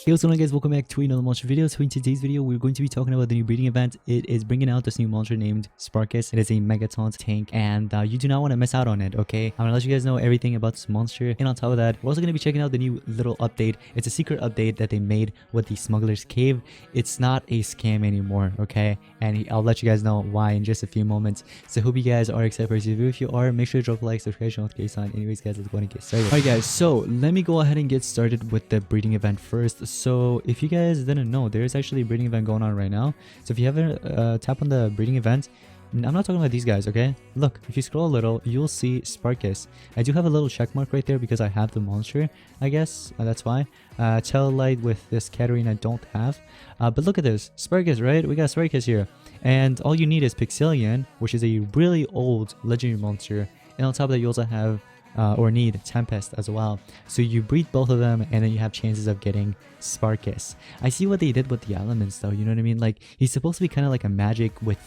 Hey, what's going on guys, welcome back to another monster video. So in today's video we're going to be talking about the new breeding event. It is bringing out this new monster named Sparkus. It is a megaton tank and you do not want to miss out on it, okay? I'm gonna let you guys know everything about this monster, and on top of that we're also going to be checking out the new little update. It's a secret update that they made with the Smugglers cave. It's not a scam anymore, okay? And I'll let you guys know why in just a few moments. So hope you guys are excited for this video. If you are, make sure to drop a like, subscribe, and notification on. Anyways guys, let's go and get started. Alright guys, so let me go ahead and get started with the breeding event first. So if you guys didn't know, there's actually a breeding event going on right now. So if you haven't tap on the breeding event, I'm not talking about these guys, okay? Look, if you scroll a little, you'll see Sparkus. I do have a little check mark right there because I have the monster, I guess. That's why. Telelight with this Katarine I don't have. But look at this. Sparkus, right? We got Sparkus here. And all you need is Pixelian, which is a really old legendary monster. And on top of that, you also have or need Tempest as well. So you breed both of them and then you have chances of getting Sparkus. I see what they did with the elements though, you know what I mean? Like, he's supposed to be kind of like a magic with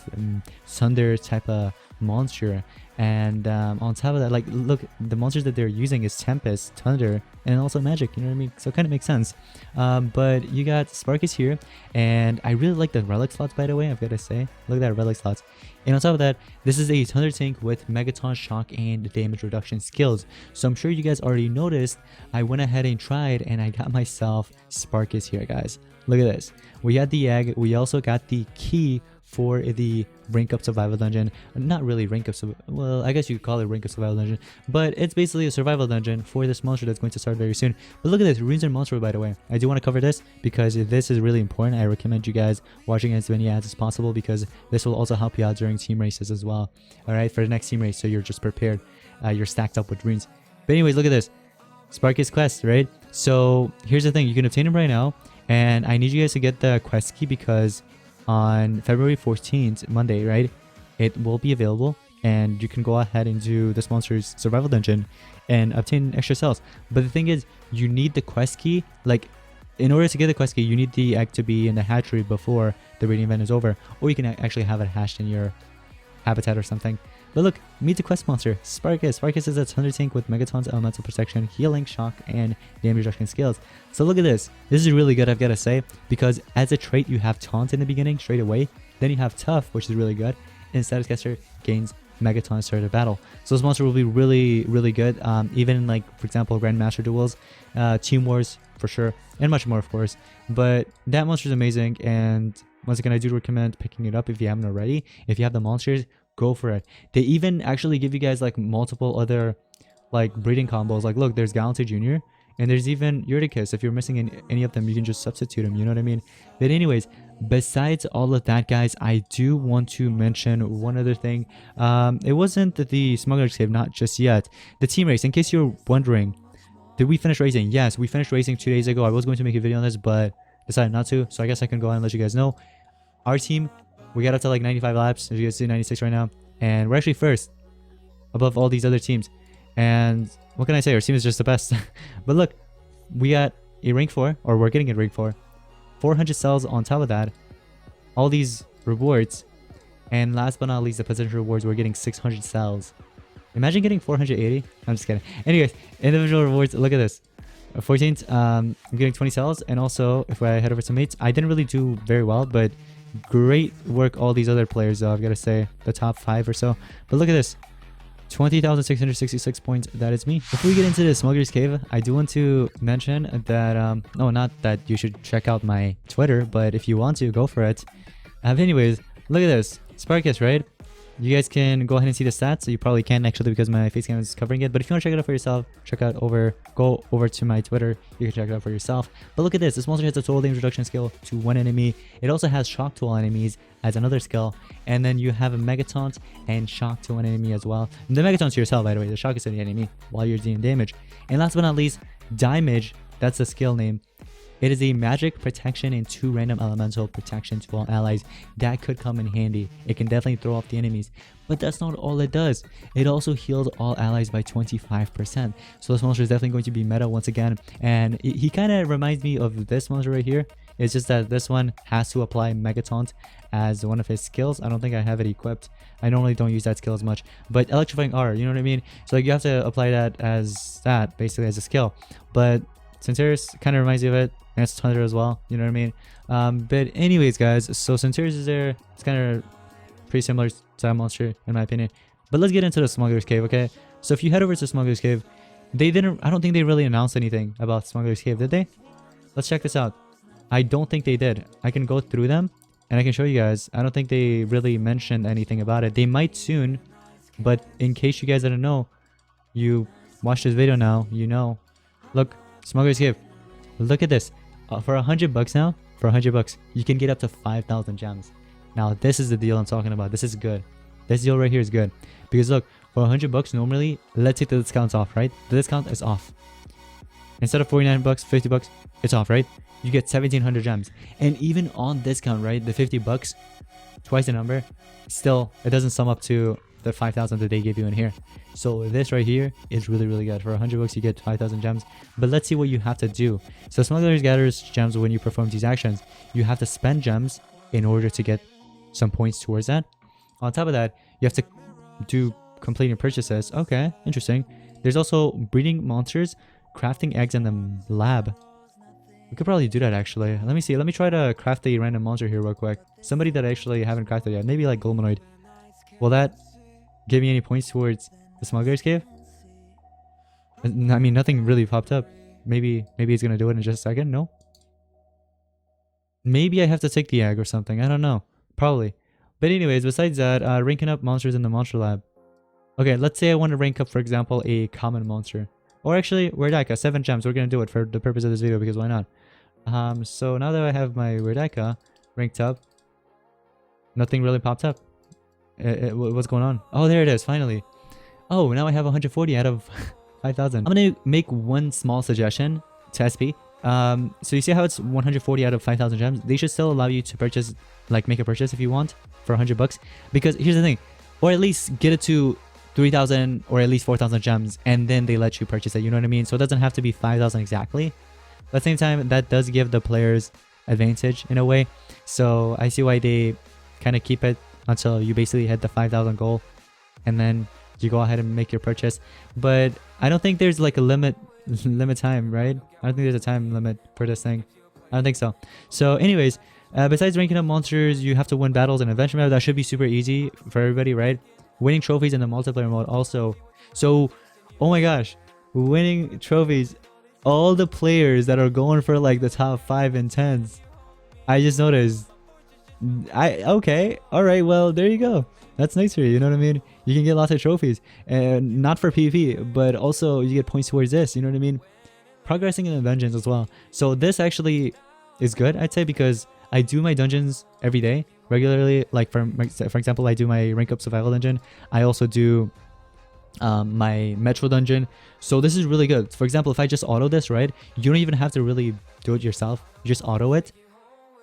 thunder type of monster, and on top of that, like, look, the monsters that they're using is Tempest, Thunder, and also magic, you know what I mean? So it kind of makes sense. But you got Sparkus here, and I really like the relic slots, by the way, I've got to say. Look at that relic slots. And on top of that, this is a Thunder tank with Megaton Shock and damage reduction skills. So I'm sure you guys already noticed, I went ahead and tried and I got myself Sparkus here, guys. Look at this. We got the egg. We also got the key for the rank up survival dungeon. Not really rank up, well, I guess you could call it rank up survival dungeon, but it's basically a survival dungeon for this monster that's going to start very soon. But look at this, runes and monster, by the way. I do want to cover this because this is really important. I recommend you guys watching as many ads as possible because this will also help you out during team races as well. All right, for the next team race, so you're just prepared. You're stacked up with runes. But anyways, look at this. Sparkus quest, right? So here's the thing, you can obtain them right now, and I need you guys to get the quest key because on February 14th, Monday, right, it will be available and you can go ahead and do this monster's survival dungeon and obtain extra cells. But the thing is, you need the quest key. Like, in order to get the quest key, you need the egg to be in the hatchery before the breeding event is over, or you can actually have it hatched in your habitat or something. But look, meet the quest monster, Sparkus. Sparkus is a Thunder tank with Megaton's elemental protection, healing, shock, and damage reduction skills. So look at this. This is really good, I've got to say, because as a trait, you have Taunt in the beginning straight away. Then you have Tough, which is really good. And Status Caster gains Megaton start of battle. So this monster will be really, really good. Even in, like, for example, Grandmaster duels, Team Wars for sure, and much more, of course. But that monster is amazing, and once again, I do recommend picking it up if you haven't already. If you have the monsters, go for it. They even actually give you guys like multiple other like breeding combos. Like, look, there's Galaxy Jr. and there's even Euryticus. If you're missing any of them, you can just substitute them, you know what I mean? But anyways, besides all of that, guys, I do want to mention one other thing. It wasn't the Smugglers cave, not just yet. The team race, in case you're wondering, did we finish racing? Yes, we finished racing 2 days ago. I was going to make a video on this, but decided not to, so I guess I can go ahead and let you guys know. Our team, we got up to like 95 laps, as you guys see, 96 right now, and we're actually first above all these other teams. And what can I say, our team is just the best. But look, we got a rank 4, or we're getting a rank 4, 400 cells on top of that, all these rewards, and last but not least, the potential rewards, we're getting 600 cells. Imagine getting 480. I'm just kidding. Anyways, individual rewards, look at this. 14th, I'm getting 20 cells, and also if I head over to mates, I didn't really do very well, but great work all these other players though, I've got to say, the top 5 or so. But look at this, 20,666 points. That is me. Before we get into the Smugglers cave, I do want to mention that no, not that you should check out my Twitter, but if you want to, go for it. Anyways, look at this, Sparkus, right? You guys can go ahead and see the stats. So you probably can't actually because my face cam is covering it. But if you want to check it out for yourself, go over to my Twitter. You can check it out for yourself. But look at this. This monster has a total damage reduction skill to one enemy. It also has shock to all enemies as another skill. And then you have a Megataunt and shock to one enemy as well. And the Megataunt to yourself, by the way. The shock is to the enemy while you're dealing damage. And last but not least, Damage. That's the skill name. It is a magic protection and 2 random elemental protection to all allies. That could come in handy. It can definitely throw off the enemies. But that's not all it does. It also heals all allies by 25%. So this monster is definitely going to be meta once again. And he kind of reminds me of this monster right here. It's just that this one has to apply Megataunt as one of his skills. I don't think I have it equipped. I normally don't use that skill as much. But Electrifying Aura, you know what I mean? So like, you have to apply that as basically as a skill. But Sinceris kind of reminds me of it. And it's 200 as well. You know what I mean? But anyways, guys. So since yours is there, it's kind of pretty similar to that monster in my opinion. But let's get into the Smuggler's Cave, okay? So if you head over to Smuggler's Cave, I don't think they really announced anything about Smuggler's Cave, did they? Let's check this out. I don't think they did. I can go through them and I can show you guys. I don't think they really mentioned anything about it. They might soon, but in case you guys didn't know, you watch this video now, you know. Look, Smuggler's Cave. Look at this. For $100 now, for $100, you can get up to 5,000 gems. Now, this is the deal I'm talking about. This is good. This deal right here is good. Because look, for $100 normally, let's take the discounts off, right? The discount is off. Instead of $49, $50, it's off, right? You get 1,700 gems. And even on discount, right? The $50, twice the number, still, it doesn't sum up to the 5,000 that they give you in here. So this right here is really, really good. For $100, you get 5,000 gems. But let's see what you have to do. So Smugglers gathers gems when you perform these actions. You have to spend gems in order to get some points towards that. On top of that, you have to do completing purchases. Okay, interesting. There's also breeding monsters, crafting eggs in the lab. We could probably do that actually. Let me see. Let me try to craft a random monster here real quick. Somebody that I actually haven't crafted yet. Maybe like Golmanoid. Will that give me any points towards the Smuggler's Cave? I mean, nothing really popped up. Maybe he's gonna do it in just a second. No. Maybe I have to take the egg or something. I don't know. Probably. But anyways, besides that, ranking up monsters in the monster lab. Okay, let's say I want to rank up, for example, a common monster. Or actually, Weirdika, 7 gems. We're going to do it for the purpose of this video because why not? So now that I have my Weirdika ranked up, nothing really popped up. What's going on? Oh, there it is, finally. Oh, now I have 140 out of 5,000. I'm going to make one small suggestion to SP. So you see how it's 140 out of 5,000 gems? They should still allow you to purchase, like make a purchase if you want for $100. Because here's the thing, or at least get it to 3,000 or at least 4,000 gems and then they let you purchase it, you know what I mean? So it doesn't have to be 5,000 exactly. But at the same time, that does give the players advantage in a way. So I see why they kind of keep it until you basically hit the 5,000 goal and then you go ahead and make your purchase. But I don't think there's like a limit time, right? I don't think there's a time limit for this thing. I don't think so. So anyways, besides ranking up monsters, you have to win battles and adventure map. That should be super easy for everybody, right? Winning trophies in the multiplayer mode also. So, oh my gosh, winning trophies. All the players that are going for like the top 5 and 10s. I just noticed. Okay, all right, well, there you go. That's nice for you, you know what I mean? You can get lots of trophies, and not for PvP, but also you get points towards this, you know what I mean? Progressing in the dungeons as well. So this actually is good, I'd say, because I do my dungeons every day regularly. Like for example, I do my rank up survival dungeon. I also do my metro dungeon. So this is really good. For example, if I just auto this, right, you don't even have to really do it yourself. You just auto it,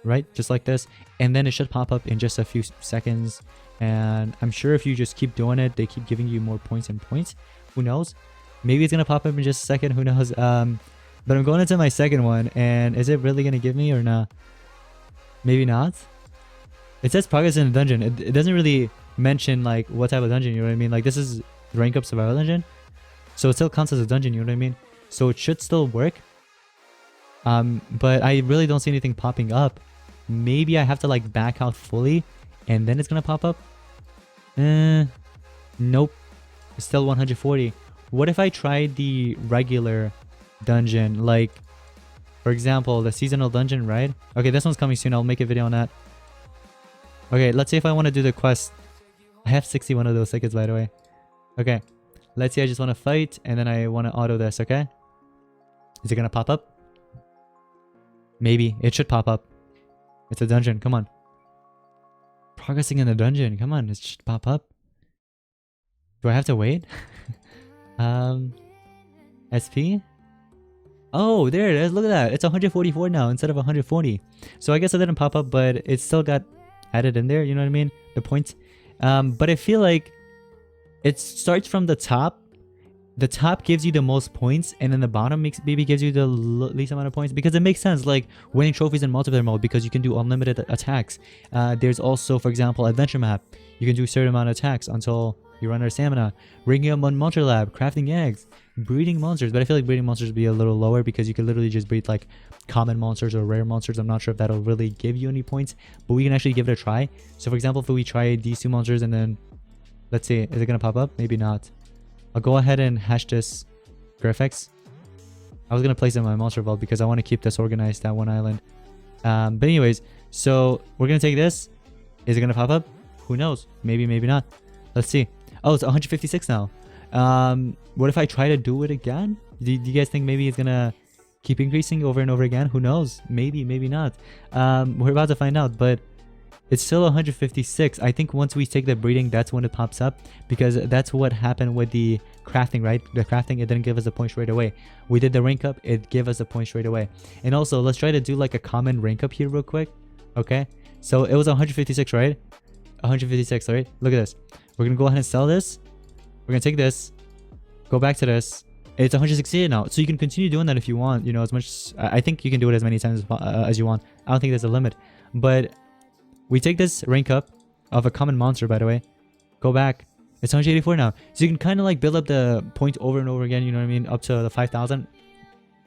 right, just like this, and then it should pop up in just a few seconds. And I'm sure if you just keep doing it, they keep giving you more points and points. Who knows? Maybe it's gonna pop up in just a second. Who knows? But I'm going into my second one, and is it really gonna give me or not? Maybe not. It says progress in the dungeon. It doesn't really mention like what type of dungeon, you know what I mean? Like this is rank up survival dungeon, so it still counts as a dungeon, you know what I mean? So it should still work. But I really don't see anything popping up. Maybe I have to like back out fully and then it's gonna pop up. Nope, it's still 140. What if I tried the regular dungeon, like for example the seasonal dungeon, right? Okay, this one's coming soon. I'll make a video on that. Okay, let's say if I want to do the quest. I have 61 of those tickets, by the way. Okay, let's say I just want to fight and then I want to auto this. Okay, is it gonna pop up? Maybe it should pop up. It's a dungeon, come on. Progressing in the dungeon, come on, it should pop up. Do I have to wait? SP? Oh, there it is. Look at that. It's 144 now instead of 140. So I guess it didn't pop up, but it still got added in there. You know what I mean? The points. But I feel like it starts from the top. the top gives you the most points, and then the bottom maybe gives you the least amount of points, because it makes sense, like winning trophies in multiplayer mode, because you can do unlimited attacks. There's also, for example, adventure map. You can do a certain amount of attacks until you run out of stamina. Ringing up on monster lab, crafting eggs, breeding monsters. But I feel like breeding monsters would be a little lower, because you could literally just breed like common monsters or rare monsters. I'm not sure if that'll really give you any points, but we can actually give it a try. So for example, if we try these 2 monsters, and then let's see, is it gonna pop up? Maybe not. I'll go ahead and hash this graphics. I was gonna place it in my monster vault because I want to keep this organized, that one island. But anyways, so we're gonna take this. Is it gonna pop up? Who knows? Maybe, maybe not. Let's see. Oh, it's 156 now. What if I try to do it again? Do you guys think maybe it's gonna keep increasing over and over again? Who knows? Maybe, maybe not. We're about to find out, but it's still 156. I think once we take the breeding, that's when it pops up, because that's what happened with the crafting, right? The crafting, it didn't give us a point straight away. We did the rank up, it gave us a point straight away. And also, let's try to do like a common rank up here real quick. Okay, so it was 156, right? 156, right? Look at this. We're gonna go ahead and sell this. We're gonna take this, go back to this. It's 168 now, so you can continue doing that if you want, you know, as much. I think you can do it as many times as you want. I don't think there's a limit. But we take this rank up of a common monster, by the way, go back, it's 184 now. So you can kind of like build up the point over and over again, you know what I mean, up to the 5,000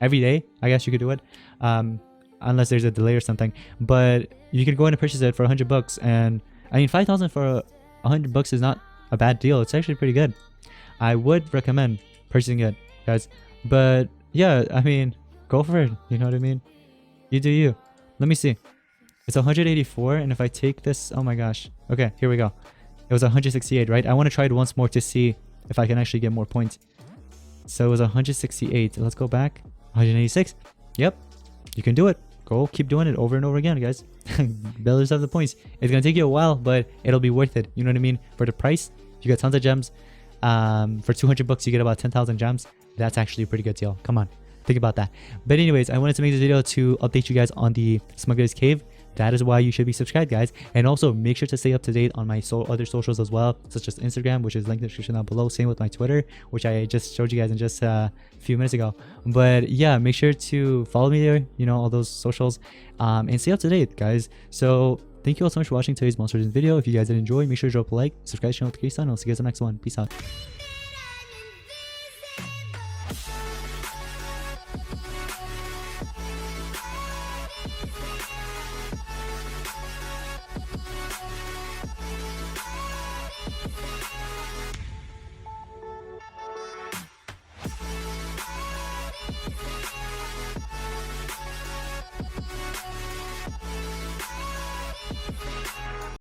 every day. I guess you could do it, unless there's a delay or something. But you can go in and purchase it for 100 bucks, and I mean 5,000 for 100 bucks is not a bad deal. It's actually pretty good. I would recommend purchasing it, guys. But yeah, I mean, go for it, you know what I mean, you do you. Let me see. It's 184, and if I take this, oh my gosh. Okay, here we go. It was 168, right? I want to try it once more to see if I can actually get more points. So it was 168. Let's go back. 186. Yep, you can do it. Go keep doing it over and over again, guys. Build yourself the points. It's gonna take you a while, but it'll be worth it. You know what I mean? For the price, you get tons of gems. For 200 bucks, you get about 10,000 gems. That's actually a pretty good deal. Come on, think about that. But anyways, I wanted to make this video to update you guys on the Smugglers Cave. That is why you should be subscribed, guys. And also make sure to stay up to date on my other socials as well, such as Instagram, which is linked in the description down below. Same with my Twitter, which I just showed you guys in just a few minutes ago. But yeah, make sure to follow me there, you know, all those socials, and stay up to date, guys. So thank you all so much for watching today's Monsters video. If you guys did enjoy, make sure to drop a like, subscribe to the channel with the and I'll see you guys in the next one. Peace out.